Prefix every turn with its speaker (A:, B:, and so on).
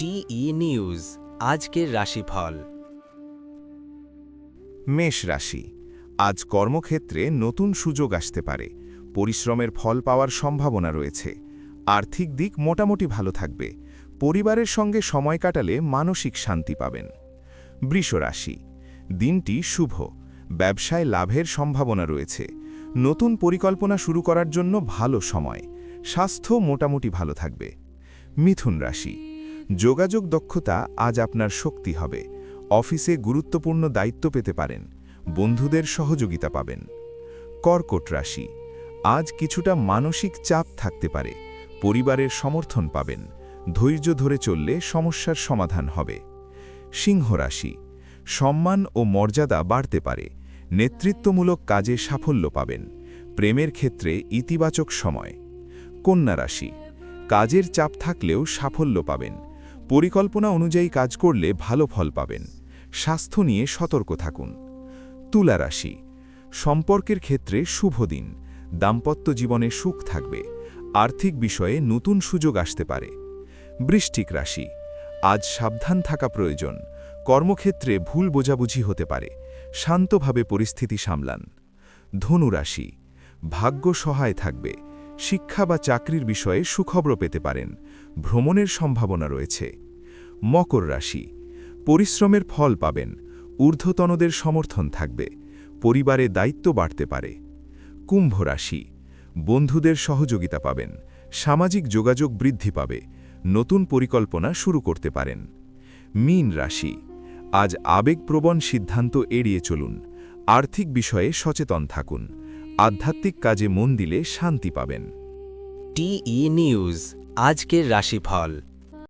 A: টিই news আজকের রাশিফল।
B: মেষ রাশি, আজ কর্মক্ষেত্রে নতুন সুযোগ আসতে পারে। পরিশ্রমের ফল পাওয়ার সম্ভাবনা রয়েছে। আর্থিক দিক মোটামুটি ভালো থাকবে। পরিবারের সঙ্গে সময় কাটালে মানসিক শান্তি পাবেন। বৃষ রাশি, দিনটি শুভ। ব্যবসায় লাভের সম্ভাবনা রয়েছে। নতুন পরিকল্পনা শুরু করার জন্য ভালো সময়। স্বাস্থ্য মোটামুটি ভালো থাকবে। মিথুন রাশি, যোগাযোগ দক্ষতা আজ আপনার শক্তি হবে। অফিসে গুরুত্বপূর্ণ দায়িত্ব পেতে পারেন। বন্ধুদের সহযোগিতা পাবেন। কর্কট রাশি, আজ কিছুটা মানসিক চাপ থাকতে পারে। পরিবারের সমর্থন পাবেন। ধৈর্য ধরে চললে সমস্যার সমাধান হবে। সিংহ রাশি, সম্মান ও মর্যাদা বাড়তে পারে। নেতৃত্বমূলক কাজে সাফল্য পাবেন। প্রেমের ক্ষেত্রে ইতিবাচক সময়। কন্যা রাশি, কাজের চাপ থাকলেও সাফল্য পাবেন। পরিকল্পনা অনুযায়ী কাজ করলে ভালো ফল পাবেন। স্বাস্থ্য নিয়ে সতর্ক থাকুন। তুলা রাশি, সম্পর্কের ক্ষেত্রে শুভ দিন। দাম্পত্য জীবনে সুখ থাকবে। আর্থিক বিষয়ে নতুন সুযোগ আসতে পারে। বৃশ্চিক রাশি, আজ সাবধান থাকা প্রয়োজন। কর্মক্ষেত্রে ভুল বোঝাবুঝি হতে পারে। শান্তভাবে পরিস্থিতি সামলান। ধনু রাশি, ভাগ্য সহায় থাকবে। শিক্ষা বা চাকরির বিষয়ে সুখবর পেতে পারেন। ভ্রমণের সম্ভাবনা রয়েছে। মকর রাশি, পরিশ্রমের ফল পাবেন। ঊর্ধ্বতনদের সমর্থন থাকবে। পরিবারে দায়িত্ব বাড়তে পারে। কুম্ভ রাশি, বন্ধুদের সহযোগিতা পাবেন। সামাজিক যোগাযোগ বৃদ্ধি পাবে। নতুন পরিকল্পনা শুরু করতে পারেন। মীন রাশি, আজ আবেগপ্রবণ সিদ্ধান্ত এড়িয়ে চলুন। আর্থিক বিষয়ে সচেতন থাকুন। আধ্যাত্মিক কাজে মন দিলে শান্তি পাবেন।
A: টিই নিউজ আজকের রাশিফল।